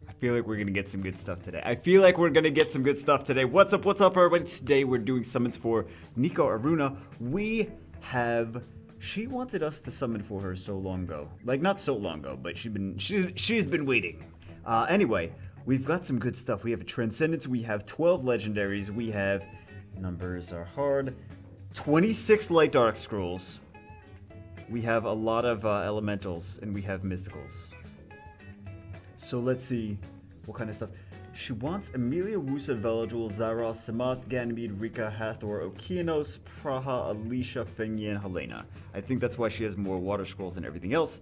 I feel like we're gonna get some good stuff today. What's up, everybody? Today we're doing summons for NekoAruna. We have. She wanted us to summon for her so long ago. Like, not so long ago, but she's been waiting. Anyway, we've got some good stuff. We have a Transcendence. We have 12 legendaries. We have, numbers are hard, 26 Light Dark Scrolls. We have a lot of elementals, and we have mysticals. So let's see what kind of stuff. She wants Amelia, Wusa, Veligul, Zyros, Samath, Ganymede, Rika, Hathor, Okeanos, Praha, Alicia, Fenyi, and Helena. I think that's why she has more water scrolls than everything else.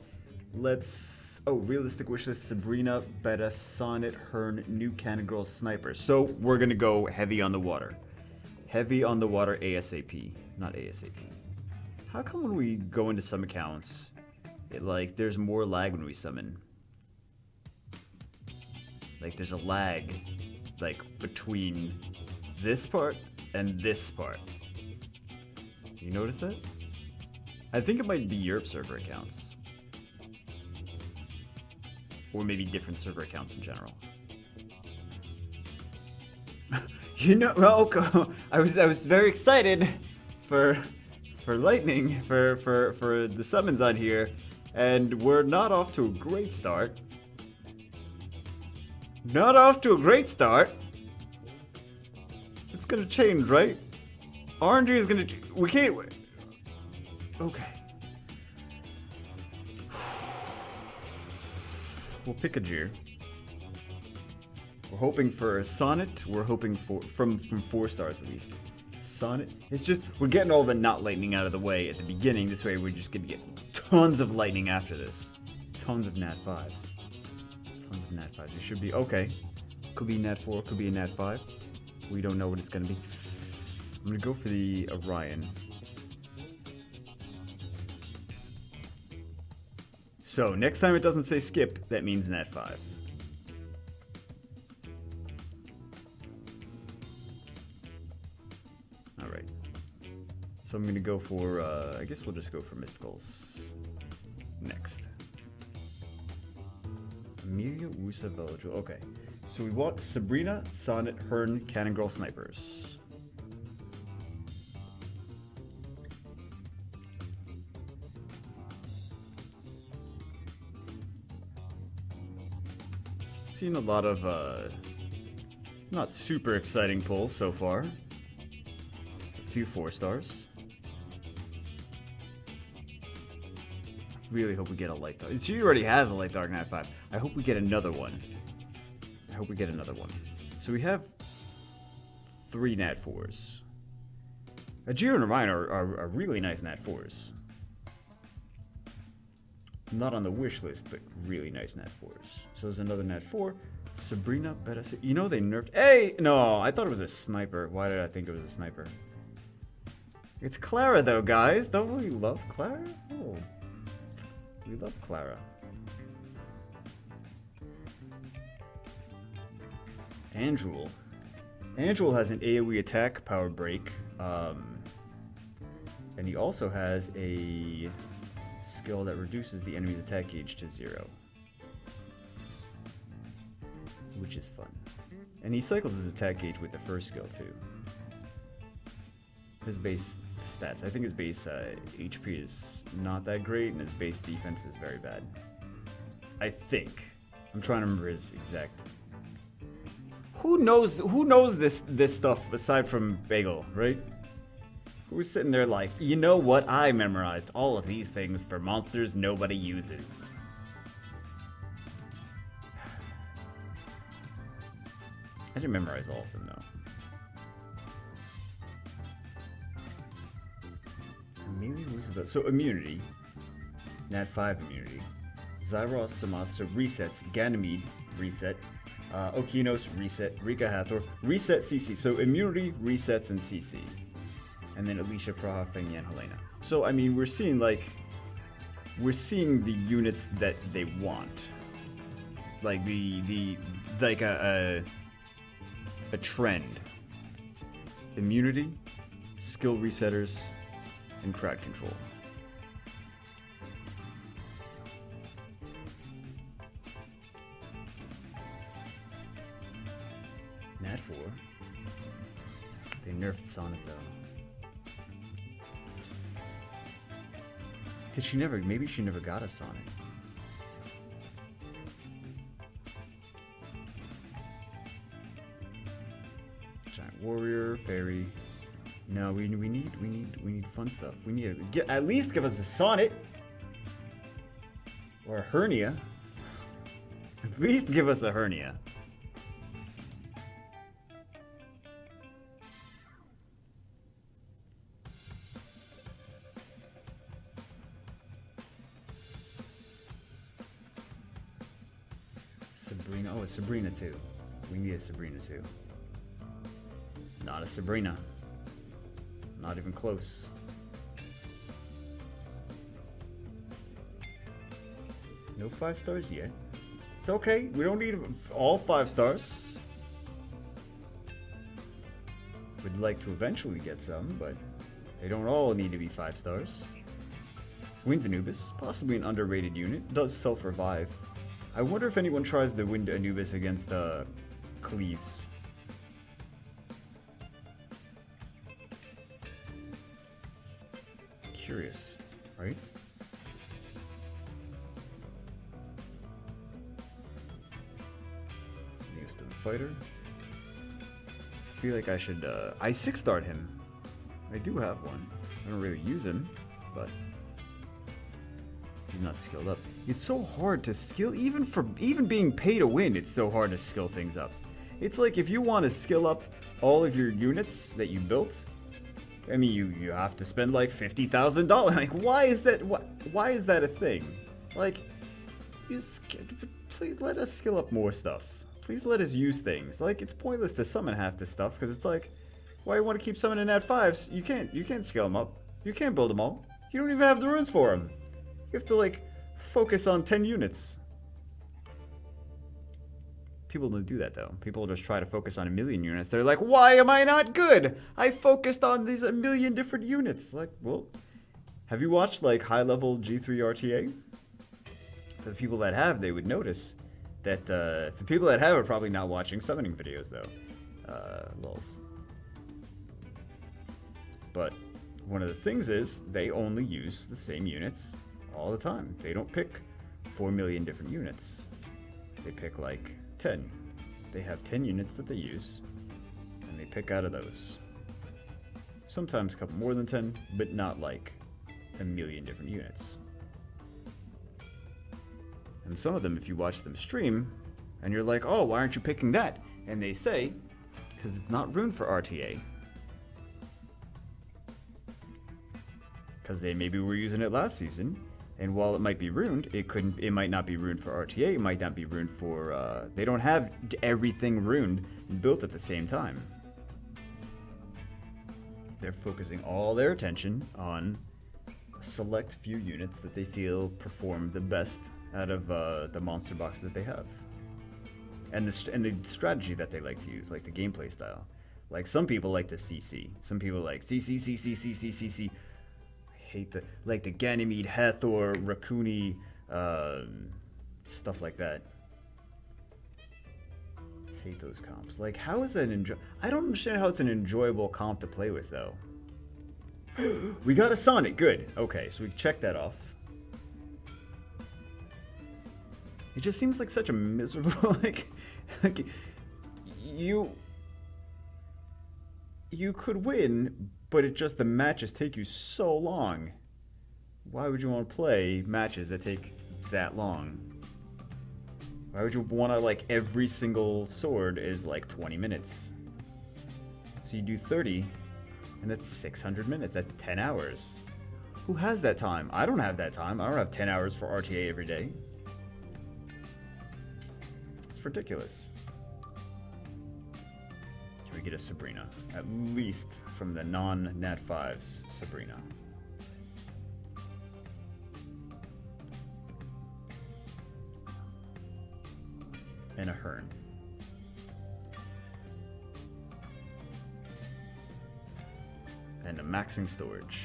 Let's... Oh, realistic wishlist: Sabrina, Beta, Sonnet, Hearn, New Cannon Girl, Sniper. So we're gonna go heavy on the water. Heavy on the water ASAP. Not ASAP. How come when we go into some accounts, there's more lag when we summon? Like, there's a lag, between this part and this part. You notice that? I think it might be Europe server accounts. Or maybe different server accounts in general. I was very excited for lightning, for the summons on here, and we're not off to a great start. Not off to a great start. It's gonna change, right? RNG is gonna... We can't... Okay. We'll pick a Jeer. We're hoping for a Sonnet. We're hoping for... From 4 stars, at least. Sonnet. It's just... We're getting all the not lightning out of the way at the beginning. This way, we're just gonna get tons of lightning after this. Tons of Nat 5s. Tons of Nat 5s. It should be okay. Could be Nat 4, could be a Nat 5. We don't know what it's gonna be. I'm gonna go for the Orion. So, next time it doesn't say skip, that means Nat 5. Alright. So I'm gonna go for, I guess we'll just go for Mysticals. Next. Amelia, Wusa, Veligul. Okay. So we want Sabrina, Sonnet, Hearn, Cannon Girl, Snipers. Seen a lot of not super exciting pulls so far. A few 4 stars. Really hope we get a Light Dark. She already has a Light Dark Nat 5. I hope we get another one. So we have 3 Nat 4s. Ajir and Orion are really nice Nat 4s. Not on the wish list, but really nice Nat 4s. So there's another Nat 4. Sabrina, Beta. You know they nerfed... Hey! No, I thought it was a sniper. Why did I think it was a sniper? It's Clara, though, guys. Don't we love Clara? Oh. We love Clara. Andrew. Andrew has an AoE attack power break. And he also has a skill that reduces the enemy's attack gauge to 0. Which is fun. And he cycles his attack gauge with the first skill too. His base stats. I think his base HP is not that great, and his base defense is very bad. I think. I'm trying to remember his exact. Who knows this stuff aside from Bagel, right? Who's sitting there like, you know what? I memorized all of these things for monsters nobody uses. I didn't memorize all of them though. So immunity, Nat 5 immunity, Zyros, Samath, so resets, Ganymede, reset, Okeanos, reset, Rika, Hathor, reset, CC. So immunity, resets, and CC. And then Alicia, Praha, Fenyi, and Helena. So, I mean, we're seeing the units that they want. Like a trend. Immunity, skill resetters, and crowd control. Nat 4. They nerfed Sonnet though. Did she never? Maybe she never got a Sonnet. Giant Warrior, Fairy. No, we need fun stuff. We need to at least give us a Sonnet or a Hernia. At least give us a Hernia. Sabrina. Oh, a Sabrina too. We need a Sabrina too. Not a Sabrina. Not even close. No 5 stars yet. It's okay. We don't need all 5 stars. We'd like to eventually get some, but they don't all need to be 5 stars. Wind Anubis, possibly an underrated unit, does self-revive. I wonder if anyone tries the Wind Anubis against Cleaves. Curious, right? Neostim Fighter. I feel like I should, I 6-starred him. I do have one. I don't really use him, but he's not skilled up. It's so hard to skill, even being pay to win, it's so hard to skill things up. It's like if you want to skill up all of your units that you built, I mean, you have to spend like $50,000. Like, why is that a thing? Like, please let us skill up more stuff. Please let us use things. Like, it's pointless to summon half this stuff because it's like, why you want to keep summoning at 5s? You can't scale them up. You can't build them all. You don't even have the runes for them. You have to like focus on 10 units. People don't do that though. People just try to focus on 1,000,000 units. They're like, why am I not good? I focused on these 1,000,000 different units. Like, well, have you watched like high-level G3 RTA? For the people that have, they would notice that the people that have are probably not watching summoning videos though. Lols. But one of the things is they only use the same units all the time. They don't pick 4 million different units. They pick like 10. They have 10 units that they use, and they pick out of those. Sometimes a couple more than 10, but not like 1,000,000 different units. And some of them, if you watch them stream, and you're like, oh, why aren't you picking that? And they say, because it's not runed for RTA. Because they maybe were using it last season, and while it might be ruined, it might not be ruined for RTA, it might not be ruined for, they don't have everything ruined and built at the same time. They're focusing all their attention on a select few units that they feel perform the best out of the monster box that they have. And the strategy that they like to use, like the gameplay style. Like some people like the CC. Some people like CC. Hate the Ganymede, Hathor, Rakuni, stuff like that. Hate those comps. Like, how is that I don't understand how it's an enjoyable comp to play with, though. We got a Sonic, good. Okay, so we check that off. It just seems like such a miserable, like you could win, but the matches take you so long. Why would you want to play matches that take that long? Why would you want to, like, every single sword is like 20 minutes? So you do 30, and that's 600 minutes. That's 10 hours. Who has that time? I don't have that time. I don't have 10 hours for RTA every day. It's ridiculous. Can we get a Sabrina? At least from the non-Nat 5s Sabrina. And a Hearn. And a maxing storage.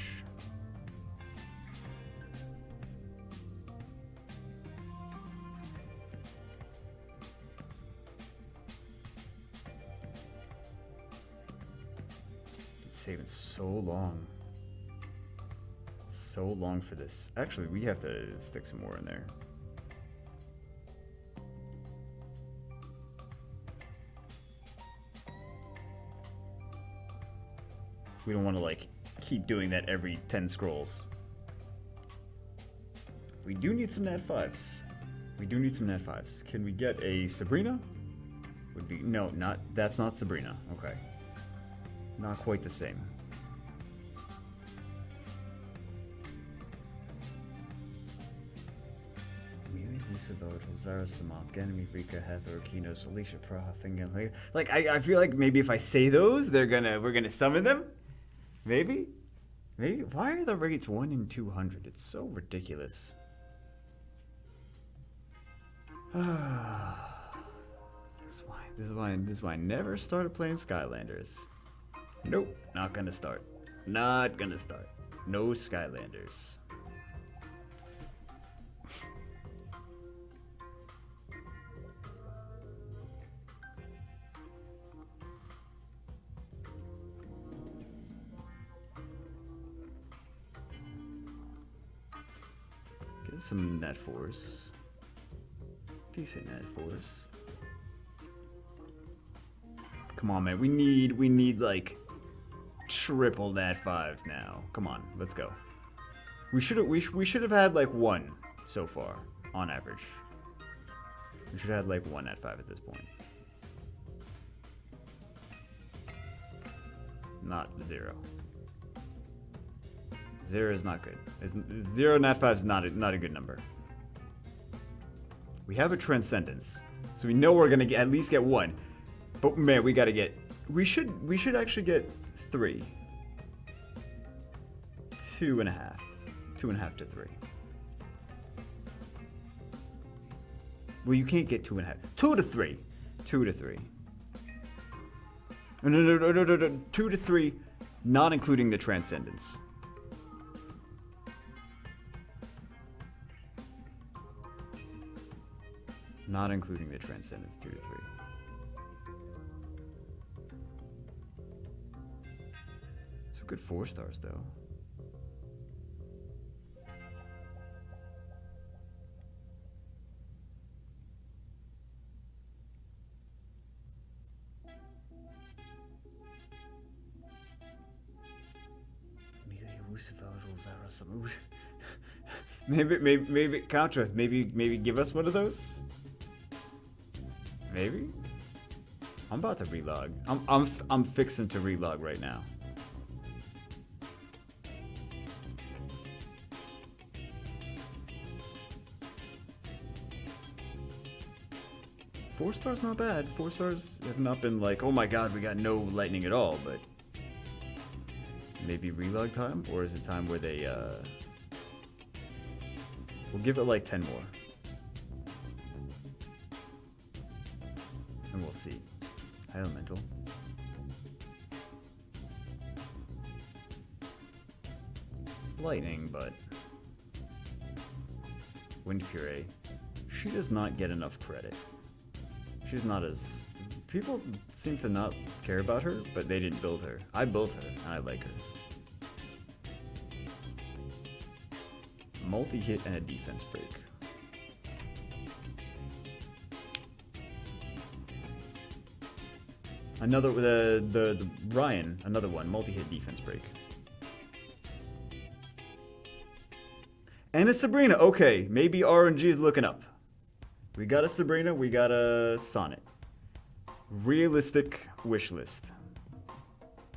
saving so long. So long for this. Actually, we have to stick some more in there. We don't want to like keep doing that every 10 scrolls. We do need some nat 5s. We do need some nat 5s. Can we get a Sabrina? Would be no, not that's not Sabrina. Okay. Not quite the same. Like I feel like maybe if I say those, we're gonna summon them. Maybe? Maybe? Why are the rates 1 in 200? It's so ridiculous. This is why I never started playing Skylanders. Nope, not gonna start. Not gonna start. No Skylanders. Get some net 4s. Decent net 4s. Come on, man. We need like triple nat 5s now. Come on, let's go. We should have had like 1 so far on average. We should have had like 1 nat 5 at this point. Not 0. 0 is not good. 0 nat 5 is not a good number. We have a Transcendence, so we know we're gonna at least get 1. But man, we gotta get. We should actually get 3. 2.5. 2.5 to 3. Well, you can't get 2.5. 2 to 3. 2 to 3. No. 2 to 3, not including the Transcendence. Not including the Transcendence, 2 to 3. Some good 4 stars, though. Maybe counter us. Maybe give us one of those. Maybe. I'm about to relog. I'm fixing to relog right now. Four stars not bad. 4 stars have not been like, oh my god, we got no lightning at all, but maybe relog time, or is it time where they we'll give it like 10 more. And we'll see. High elemental. Lightning, but wind puree. She does not get enough credit. She's not as... People seem to not care about her, but they didn't build her. I built her, and I like her. Multi-hit and a defense break. Another, the Ryan, another one, multi-hit defense break. And a Sabrina, okay, maybe RNG is looking up. We got a Sabrina, we got a Sonnet. Realistic wish list.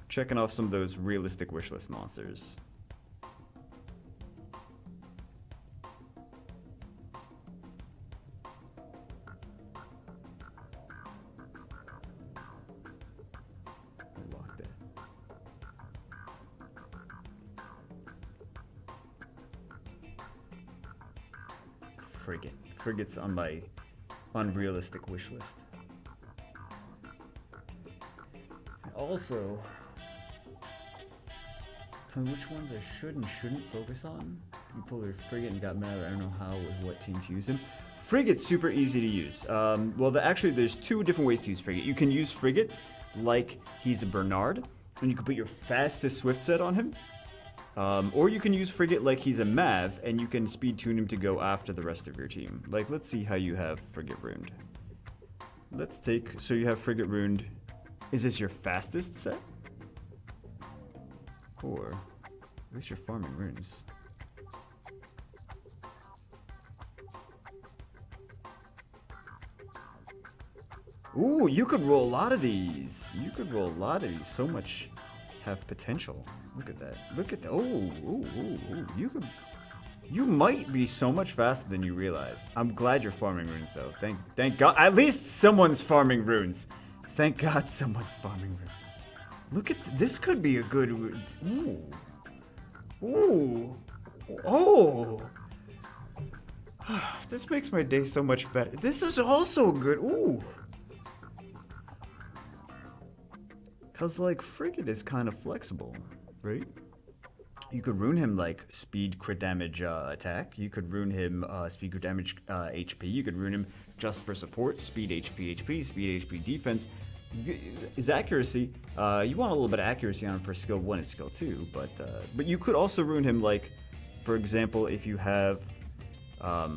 Checking off some of those realistic wish list monsters. Lock that. Frigate. Frigate's on my unrealistic wish list. Also, tell me which ones I should and shouldn't focus on. You pulled a Frigate and got mad. I don't know how with what team to use him. Frigate's super easy to use. Well, actually, there's 2 different ways to use Frigate. You can use Frigate like he's a Bernard, And you can put your fastest Swift set on him. Or you can use Frigate like he's a Mav, and you can speed tune him to go after the rest of your team. Like, let's see how you have Frigate runed. Let's take, so you have Frigate runed. Is this your fastest set? Or, at least you're farming runes. Ooh, you could roll a lot of these. You could roll a lot of these. So much have potential. Look at that. Look at that. Oh. You might be so much faster than you realize. I'm glad you're farming runes, though. Thank God. At least someone's farming runes. Thank God someone's farming runes. Look at this. Could be a good. Ooh. Oh. This makes my day so much better. This is also good. Ooh. Because, like, Frigate is kind of flexible, right? You could rune him, like, speed crit damage attack. You could rune him speed crit damage HP. You could rune him just for support, speed HP, speed HP defense. His accuracy, you want a little bit of accuracy on him for skill 1 and skill 2, but you could also rune him, like, for example, if you have,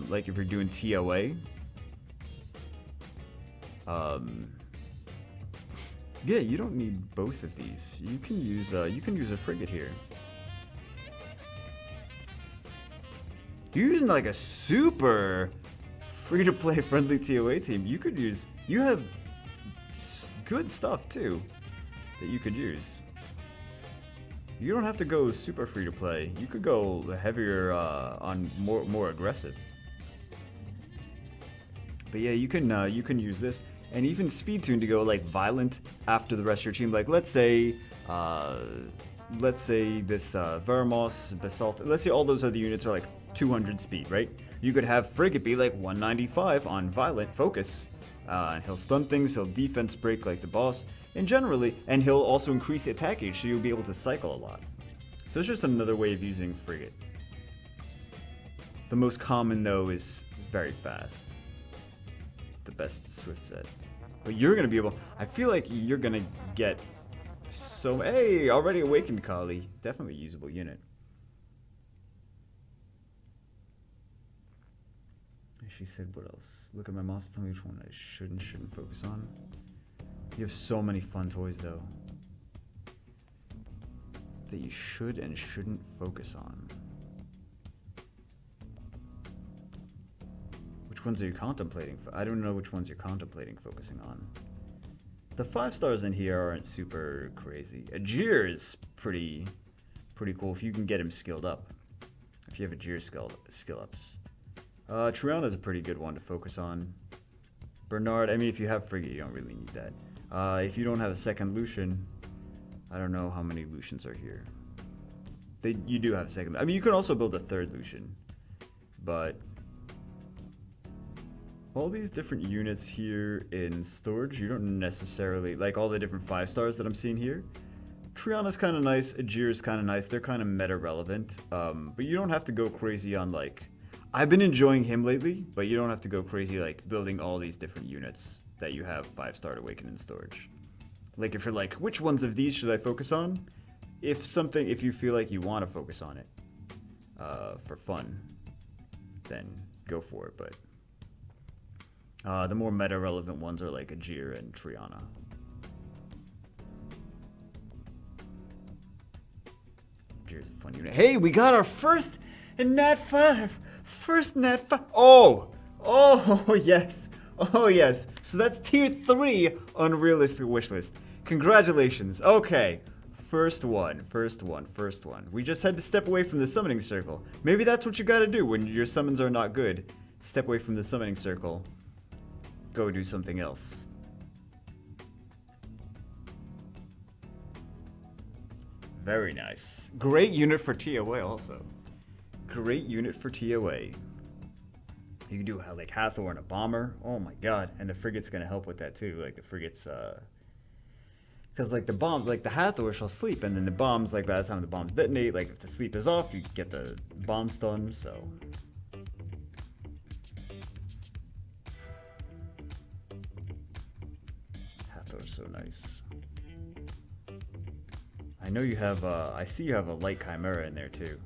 like, if you're doing TOA, yeah, you don't need both of these. You can use a Frigate here. You're using like a super free-to-play friendly TOA team. You have good stuff too that you could use. You don't have to go super free-to-play. You could go heavier on more aggressive. But yeah, you can use this. And even speed tune to go like violent after the rest of your team. Like let's say this Vermos, Basalt. Let's say all those other units are like 200 speed, right? You could have Frigate be like 195 on violent focus. And he'll stun things. He'll defense break like the boss, and he'll also increase the attack age, so you'll be able to cycle a lot. So it's just another way of using Frigate. The most common though is very fast. The best Swift set. But you're gonna be able, I feel like you're gonna get so, hey, already awakened Kali. Definitely a usable unit. She said, what else? Look at my monster, tell me which one I shouldn't focus on. You have so many fun toys though. That you should and shouldn't focus on. Which ones are you contemplating? I don't know which ones you're contemplating focusing on. The 5 stars in here aren't super crazy. Ajir is pretty cool if you can get him skilled up. If you have Ajir skill ups. Triana's a pretty good one to focus on. Bernard, I mean, if you have Frigate, you don't really need that. If you don't have a second Lucian, I don't know how many Lucians are here. You do have a second. I mean, you could also build a third Lucian, but all these different units here in storage, you don't necessarily, like all the different 5 stars that I'm seeing here. Triana's kind of nice, Ajir's kind of nice, they're kind of meta relevant, but you don't have to go crazy on like, I've been enjoying him lately, but you don't have to go crazy like building all these different units that you have 5-star Awaken in storage. Like if you're like, which ones of these should I focus on? If you feel like you want to focus on it for fun, then go for it, but the more meta-relevant ones are like Ajir and Triana. Ajir's a fun unit. Hey, we got our first Nat 5! First Nat 5! Oh, yes! Oh, yes. So that's tier 3 on Realistic Wishlist. Congratulations. Okay. First one. We just had to step away from the summoning circle. Maybe that's what you gotta do when your summons are not good. Step away from the summoning circle. Go do something else. Very nice. Great unit for TOA also. Great unit for TOA. You can do like Hathor and a bomber. Oh my god. And the Frigate's gonna help with that too. Like the Frigate's because like the bombs, like the Hathor shall sleep, and then the bombs, like by the time the bombs detonate, like if the sleep is off, you get the bomb stun, so. Hathor's so nice. I know you have, I see you have a light chimera in there too.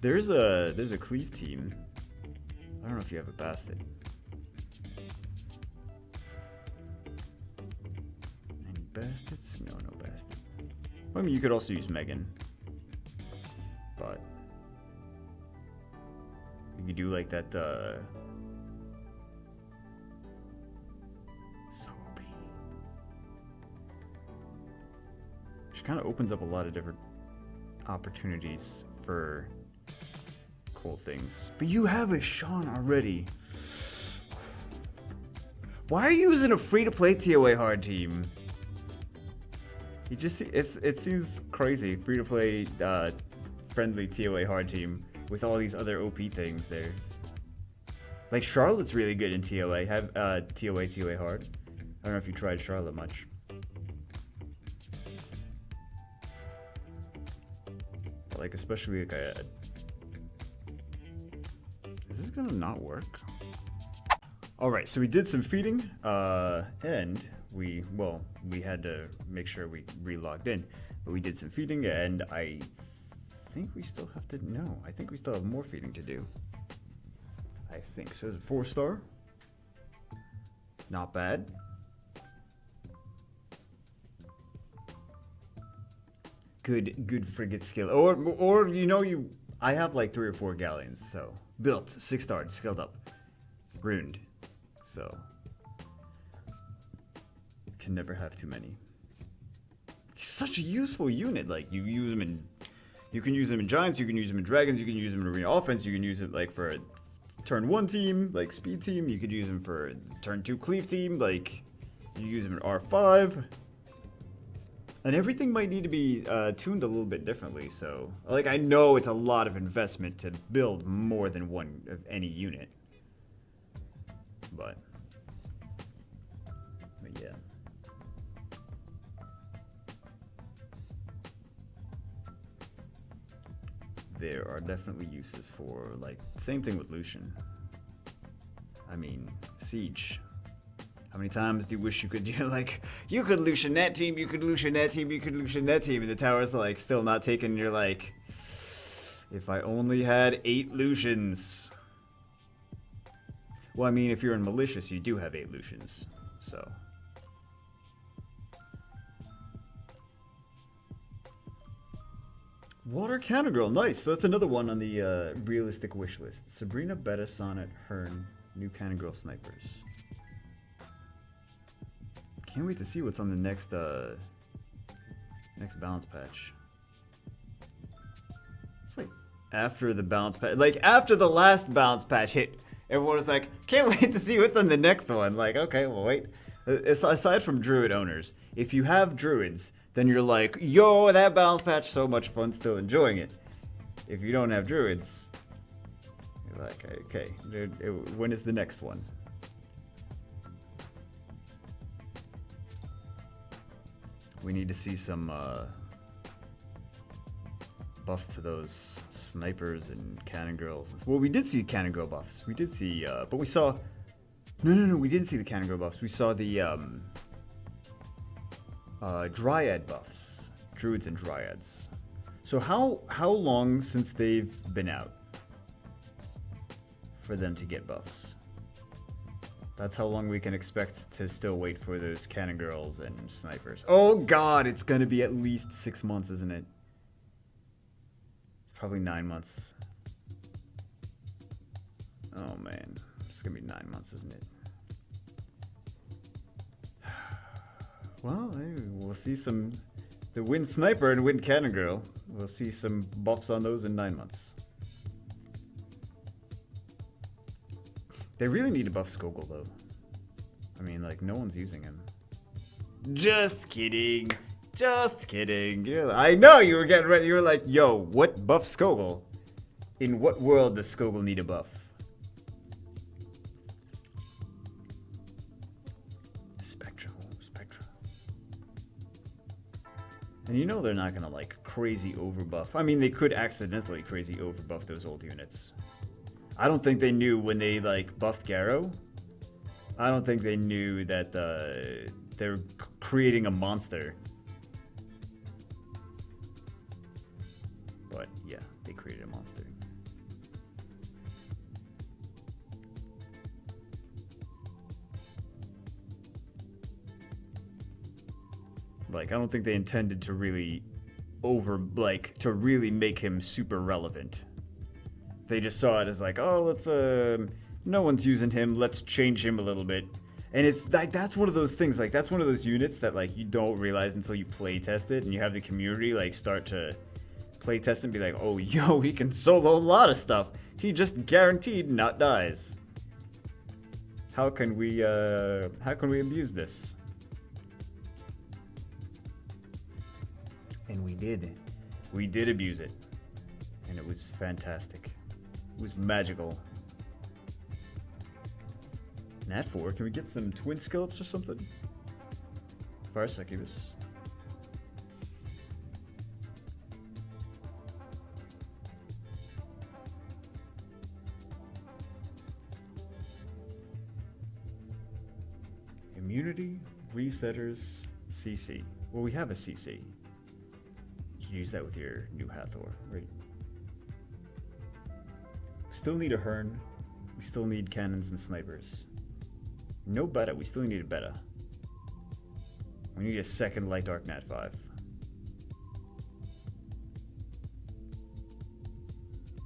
There's a cleave team. I don't know if you have a bastard. Any bastards? No, no bastard. I mean, you could also use Megan. But you could do like that, so OP. Which kind of opens up a lot of different opportunities for cool things. But you have a Sean already. Why are you using a free-to-play TOA hard team? You just it seems crazy. Free-to-play friendly TOA hard team with all these other OP things there. Like Charlotte's really good in TOA. Have TOA hard. I don't know if you tried Charlotte much. But like especially like a. Is this gonna not work? All right, so we did some feeding, and we had to make sure we re-logged in, but we did some feeding, and I think we still have to, no, I think we still have more feeding to do. I think so. It's a 4-star. Not bad. Good frigate skill. Or you know, I have like 3 or 4 galleons, so built, 6-star, skilled up, runed. So can never have too many. He's such a useful unit. Like you can use him in giants, you can use him in dragons, you can use him in arena offense, you can use him like for a turn 1 team, like speed team, you could use him for a turn 2 cleave team, like you use him in R5. And everything might need to be tuned a little bit differently, so like I know it's a lot of investment to build more than one of any unit. But yeah. There are definitely uses for, like, same thing with Lucian. I mean, Siege. How many times do you wish you could, you could Lucian that team, you could Lucian that team, you could Lucian that team, and the tower's, like, still not taken, and you're like, if I only had 8 Lucians. Well, I mean, if you're in Malicious, you do have 8 Lucians, so. Water Counter Girl, nice. So that's another one on the realistic wish list. Sabrina, Beta, Sonnet, Hearn, new Counter Girl snipers. Can't wait to see what's on the next next balance patch. It's like after the balance patch, like after the last balance patch hit. Everyone was like, can't wait to see what's on the next one. Like, okay, well, wait. Aside from Druid owners, if you have Druids, then you're like, yo, that balance patch, so much fun, still enjoying it. If you don't have Druids, you're like, okay, when is the next one? We need to see some buffs to those snipers and cannon girls. Well, we did see cannon girl buffs. We did see, but we saw. No, we didn't see the cannon girl buffs. We saw the dryad buffs, druids and dryads. So how long since they've been out for them to get buffs? That's how long we can expect to still wait for those cannon girls and snipers. Oh God, it's gonna be at least 6 months, isn't it? Probably 9 months. Oh man, it's gonna be 9 months, isn't it? Well, hey, we'll see some. The Wind Sniper and Wind Cannon Girl. We'll see some buffs on those in 9 months. They really need to buff Skogul though. I mean, like, no one's using him. Just kidding. Just kidding. I know you were getting ready. You were like, yo, what buff Skogul? In what world does Skogul need a buff? Spectra. And you know they're not gonna, like, crazy overbuff. I mean, they could accidentally crazy overbuff those old units. I don't think they knew when they, like, buffed Garrow. I don't think they knew that they're creating a monster. created a monster. Like, I don't think they intended to really to really make him super relevant. They just saw it as like, oh, let's, no one's using him, let's change him a little bit. And it's like, that's one of those things, like, that's one of those units that, like, you don't realize until you play test it, and you have the community, like, start to play test and be like, oh, yo, he can solo a lot of stuff. He just guaranteed not dies. How can we abuse this? And we did. We did abuse it. And it was fantastic. It was magical. Nat 4, can we get some twin scallops or something? Fire succubus. Immunity, resetters, CC. Well, we have a CC. You can use that with your new Hathor, right? Still need a Hearn. We still need cannons and snipers. No beta. We still need a beta. We need a second Light Dark Nat 5.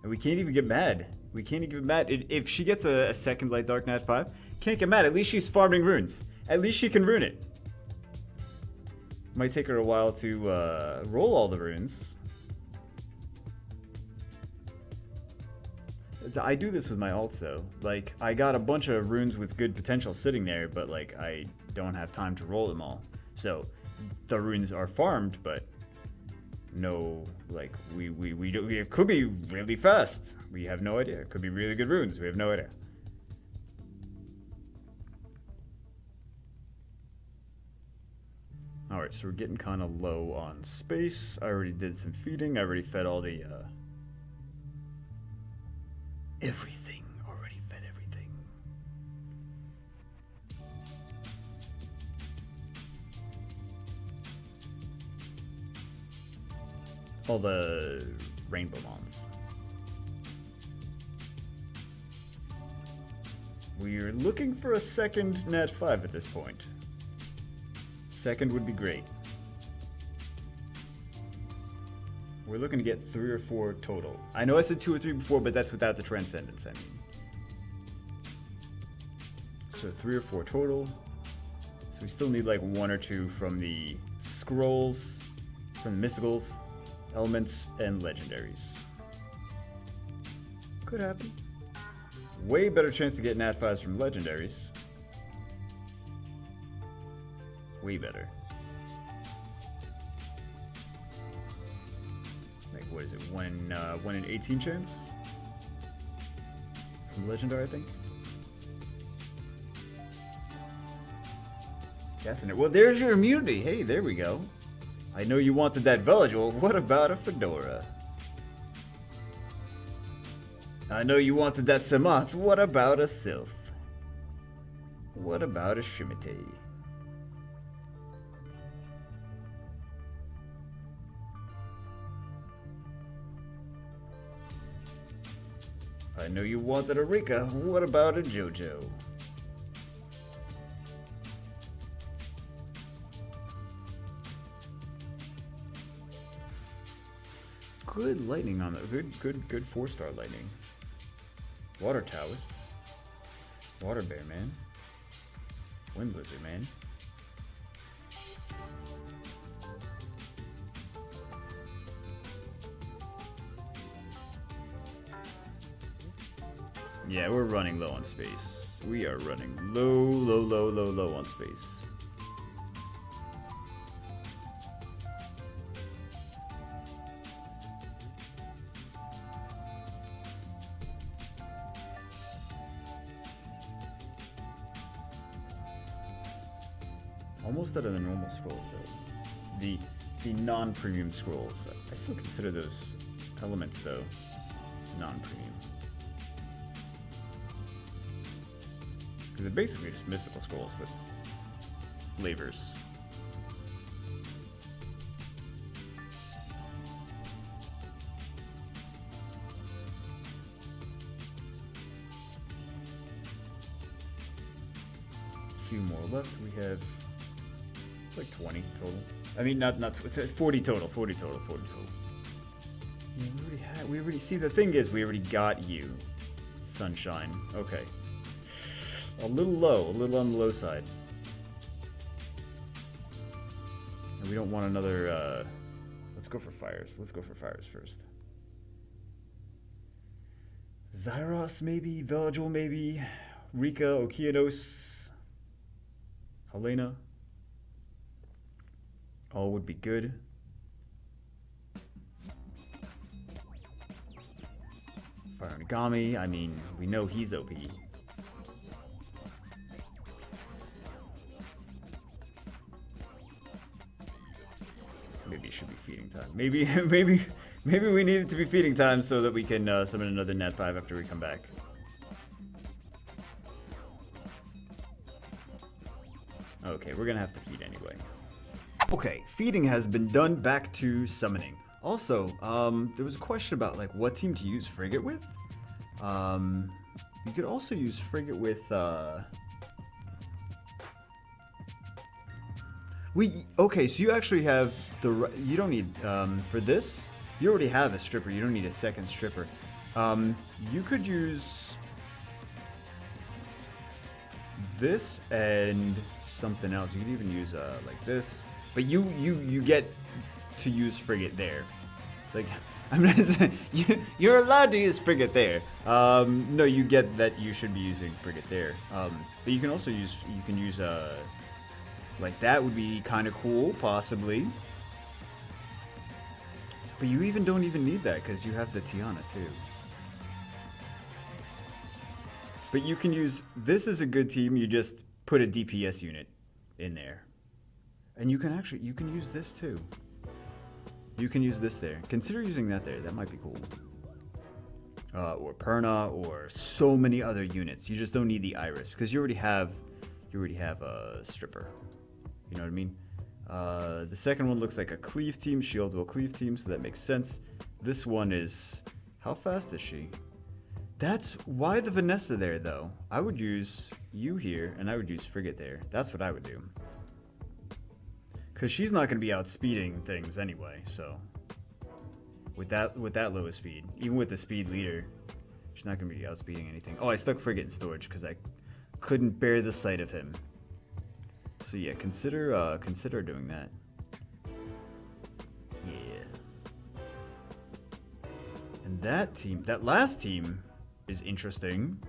And we can't even get mad. We can't even get mad. If she gets a second Light Dark Nat 5, can't get mad. At least she's farming runes. At least she can rune it. Might take her a while to roll all the runes. I do this with my alts though. Like, I got a bunch of runes with good potential sitting there, but like, I don't have time to roll them all. So, the runes are farmed, but no, like, it could be really fast. We have no idea. It could be really good runes. We have no idea. Alright, so we're getting kind of low on space. I already did some feeding. I already fed all the, everything. Already fed everything. All the rainbow mons. We're looking for a second Nat 5 at this point. Second would be great. We're looking to get 3 or 4 total. I know I said 2 or 3 before, but that's without the Transcendence, I mean. So 3 or 4 total. So we still need like 1 or 2 from the scrolls, from the mysticals, elements, and legendaries. Could happen. Way better chance to get Nat 5s from legendaries. Way better. Like, what is it? 1 in 18 chance? From legendary, I think. Definitely. Well, there's your immunity. Hey, there we go. I know you wanted that village. Well, what about a fedora? I know you wanted that Samoth. What about a sylph? What about a Shimite? I know you wanted a Rika. What about a JoJo? Good lightning on that. Good 4-star lightning. Water Taoist. Water Bear Man. Wind Lizard Man. Yeah, we're running low on space. We are running low on space. Almost out of the normal scrolls though. The non-premium scrolls. I still consider those elements though non-premium. They're basically just mystical scrolls with flavors. left we have like 20 total. I mean, not 40 total. 40 total. 40 total. Yeah, we already see. The thing is, we already got you, Sunshine. Okay. A little low, a little on the low side. And we don't want another. Let's go for fires. Let's go for fires first. Zyros maybe, Velajul maybe, Rika, Okeanos, Helena. All would be good. Fire Nagami, I mean, we know he's OP. Maybe it should be feeding time. Maybe we need it to be feeding time so that we can summon another Nat 5 after we come back. Okay, we're gonna have to feed anyway. Okay, feeding has been done. Back to summoning. Also, there was a question about like what team to use Frigate with. You could also use Frigate with. Okay, so you actually have the. You don't need for this. You already have a stripper. You don't need a second stripper. You could use this and something else. You could even use like this. But you get to use Frigate there. Like I'm not saying you're allowed to use Frigate there. No, you get that you should be using Frigate there. But you can also use like that would be kind of cool, possibly. But you don't even need that because you have the Tiana too. But you can use this is a good team. You just put a DPS unit in there, and you can use this too. You can use this there. Consider using that there. That might be cool. Or Perna, or so many other units. You just don't need the Iris because you already have a stripper. You know what I mean? The second one looks like a cleave team, shield will cleave team, so that makes sense. This one is, how fast is she? That's why the Vanessa there though. I would use you here, and I would use Frigate there. That's what I would do. Cause she's not gonna be outspeeding things anyway. So with that lowest speed, even with the speed leader, she's not gonna be outspeeding anything. Oh, I stuck Frigate in storage because I couldn't bear the sight of him. So yeah, consider doing that. Yeah. And that last team is interesting.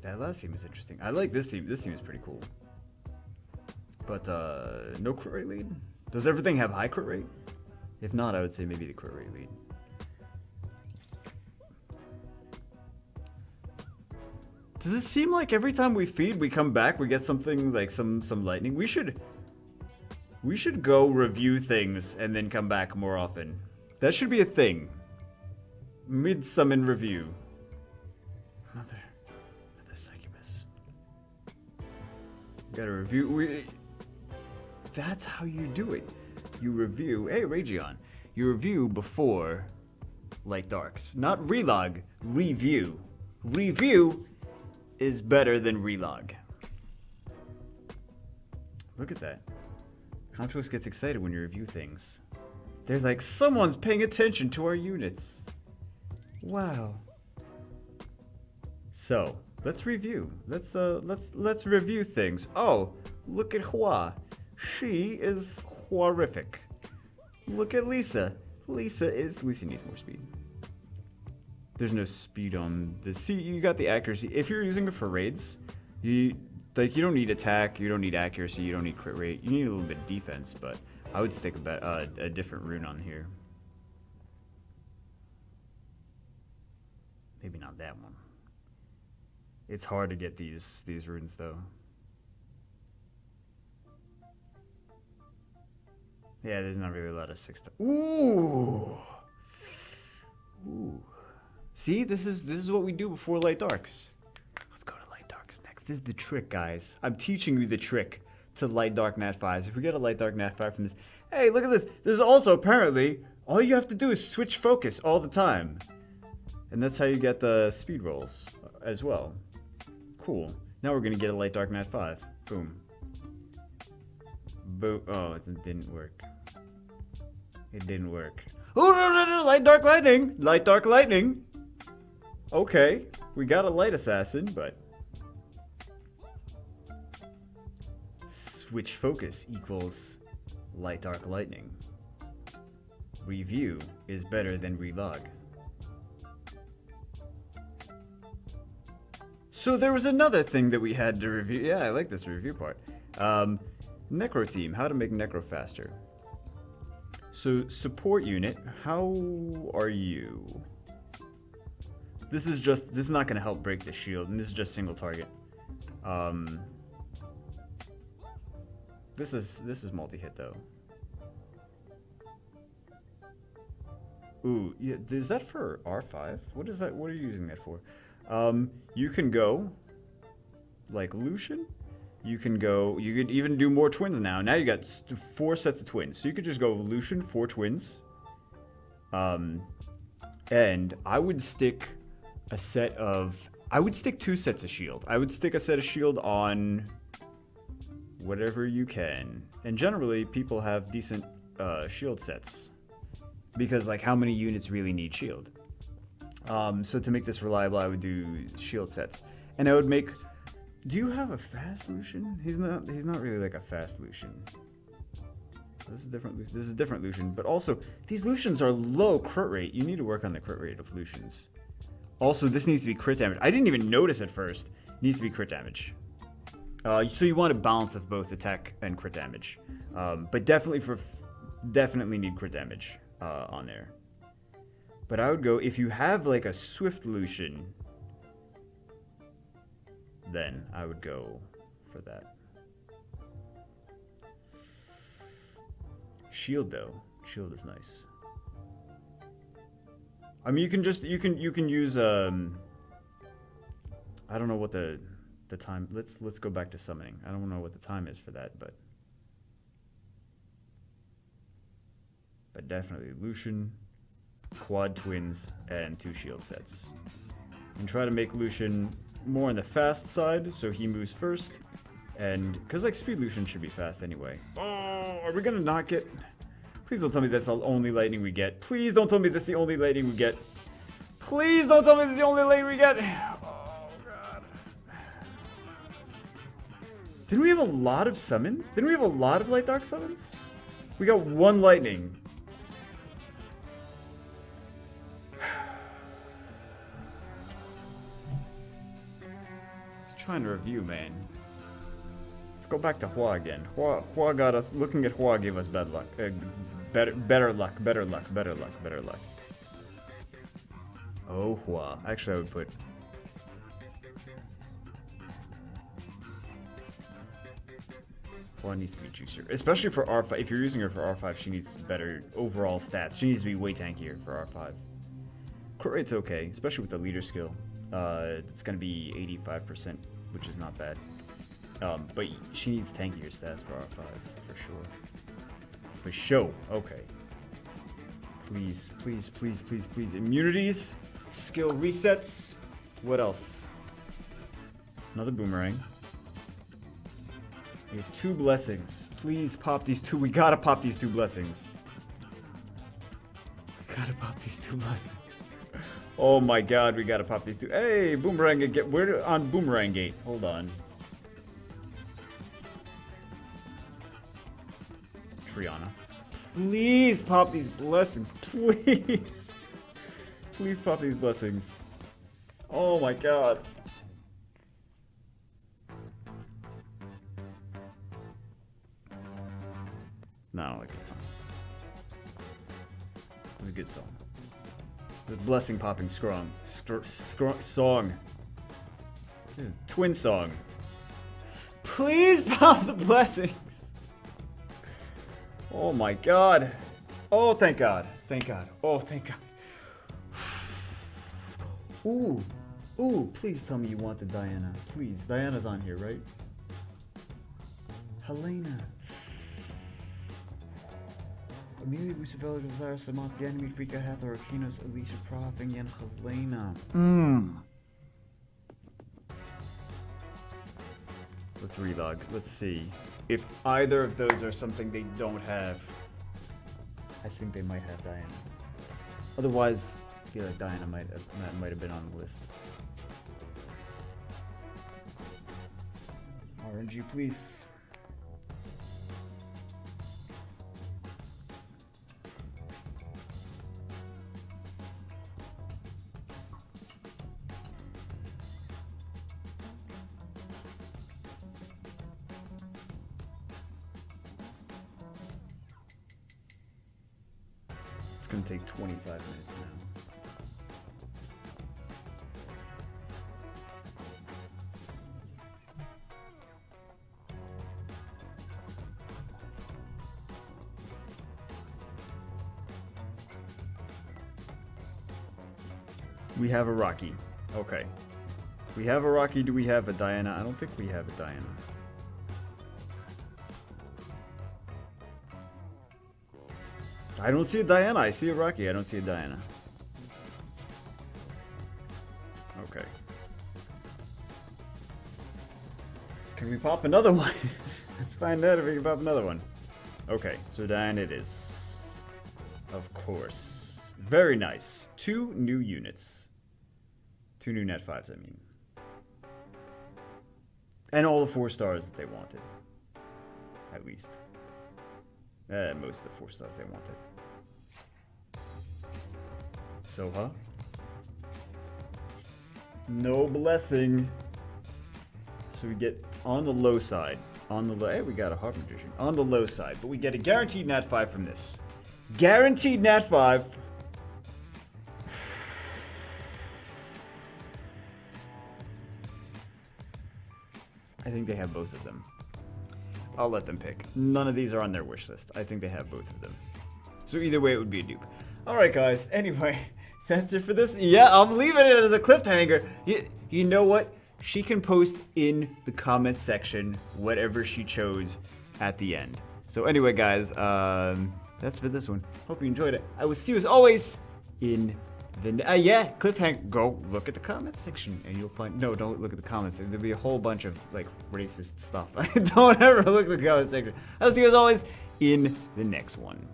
That last team is interesting. I like this team. This team is pretty cool. But no crit rate lead? Does everything have high crit rate? If not, I would say maybe the crit rate lead. Does it seem like every time we feed, we come back, we get something like some lightning? We should go review things and then come back more often. That should be a thing. Mid-summon review. Another succubus. Gotta review. That's how you do it. You review. Hey, Ragion. You review before Light Darks. Not relog. Review. Review is better than relog. Look at that. Comptos gets excited when you review things. They're like, someone's paying attention to our units. Wow. So let's review. Let's review things. Oh, look at Hua. She is horrific. Look at Lisa. Lisa needs more speed. There's no speed on this. See, you got the accuracy. If you're using it for raids, you don't need attack, you don't need accuracy, you don't need crit rate. You need a little bit of defense, but I would stick a different rune on here. Maybe not that one. It's hard to get these runes though. Yeah, there's not really a lot of 6. Ooh. Ooh. See, this is what we do before Light Darks. Let's go to Light Darks next. This is the trick, guys. I'm teaching you the trick to Light Dark Nat 5s. If we get a Light Dark Nat 5 from this, hey, look at this. This is also apparently all you have to do is switch focus all the time. And that's how you get the speed rolls as well. Cool. Now we're gonna get a light dark nat 5. Boom. Boom. Oh, it didn't work. It didn't work. Oh, no, light dark lightning. Light dark lightning. Okay. We got a light assassin, but switch focus equals light dark lightning. Review is better than relog. So there was another thing that we had to review. Yeah, I like this review part. Necro team, how to make Necro faster. So support unit, how are you? This is not gonna help break the shield, and this is just single target. This is multi-hit though. Ooh, yeah, is that for R5? What is that? What are you using that for? You can go like Lucian. You can go. You could even do more twins now. Now you got 4 sets of twins, so you could just go Lucian, 4 twins. And I would stick a set of. I would stick 2 sets of shield. I would stick a set of shield on whatever you can. And generally, people have decent shield sets. Because, like, how many units really need shield? So to make this reliable, I would do shield sets. And I would make... Do you have a fast Lucian? He's not really like a fast Lucian. This is different. This is a different Lucian. But also, these Lucians are low crit rate. You need to work on the crit rate of Lucians. Also, this needs to be crit damage. I didn't even notice at first. It needs to be crit damage. So you want a balance of both attack and crit damage. But definitely need crit damage on there. But I would go, if you have like a swift Lucian, then I would go for that. Shield though. Shield is nice. I mean, you can use I don't know what the time. Let's go back to summoning. I don't know what the time is for that, but definitely Lucian, quad twins, and 2 shield sets. And try to make Lucian more on the fast side, so he moves first. And because like speed Lucian should be fast anyway. Oh, are we gonna not get? Please don't tell me that's the only lightning we get. Please don't tell me that's the only lightning we get. Please don't tell me that's the only lightning we get. Oh god. Didn't we have a lot of summons? Didn't we have a lot of light dark summons? We got 1 lightning. Trying to review, man. Let's go back to Hua again. Hua got us. Looking at Hua gave us bad luck. Better luck. Oh, Hua. Actually, I would put. Hua needs to be juicier, especially for R5. If you're using her for R5, she needs better overall stats. She needs to be way tankier for R5. Crit rate's okay, especially with the leader skill. It's gonna be 85%, which is not bad. But she needs tankier stats for R5, for sure. For sure. Okay. Please. Immunities, skill resets. What else? Another boomerang. We have 2 blessings. Please pop these 2. We gotta pop these 2 blessings. Oh my god, we gotta pop these 2. Hey, boomerang, we're on boomerang gate. Hold on. Triana. Please pop these blessings. Please. Please pop these blessings. Oh my god. No, I don't like that song. This is a good song. The blessing popping song. This is a twin song. Please pop the blessings. Oh my god. Oh, thank god. Thank god. Oh, thank god. Ooh, please tell me you want the Diana. Please. Diana's on here, right? Helena. Immediately boosts ability of Zara, Samant, Ganymede, Frigate, Hathor, Akinos, Alicia, Prof, and Yen Helena. Let's relog. Let's see. If either of those are something they don't have, I think they might have Diana. Otherwise, I feel like Diana might have been on the list. RNG, please. It's gonna take 25 minutes now. We have a Rocky. Okay. We have a Rocky. Do we have a Diana? I don't think we have a Diana. I don't see a Diana. I see a Rocky. I don't see a Diana. Okay. Can we pop another one? Let's find out if we can pop another one. Okay, so Diana it is. Of course. Very nice. 2 new units. 2 new net 5s, I mean. And all the 4 stars that they wanted. At least. Most of the 4 stars they wanted. So, huh? No blessing. So we get on the low side. On the low, hey, we got a Heart Magician. On the low side, but we get a guaranteed nat 5 from this. Guaranteed nat 5. I think they have both of them. I'll let them pick. None of these are on their wish list. I think they have both of them. So either way, it would be a dupe. Alright, guys. Anyway, that's it for this. Yeah, I'm leaving it as a cliffhanger. You know what? She can post in the comment section whatever she chose at the end. So anyway, guys, that's for this one. Hope you enjoyed it. I will see you as always in the cliffhanger. Go look at the comment section and you'll find. No, don't look at the comments. There'll be a whole bunch of like racist stuff. Don't ever look at the comment section. I'll see you as always in the next one.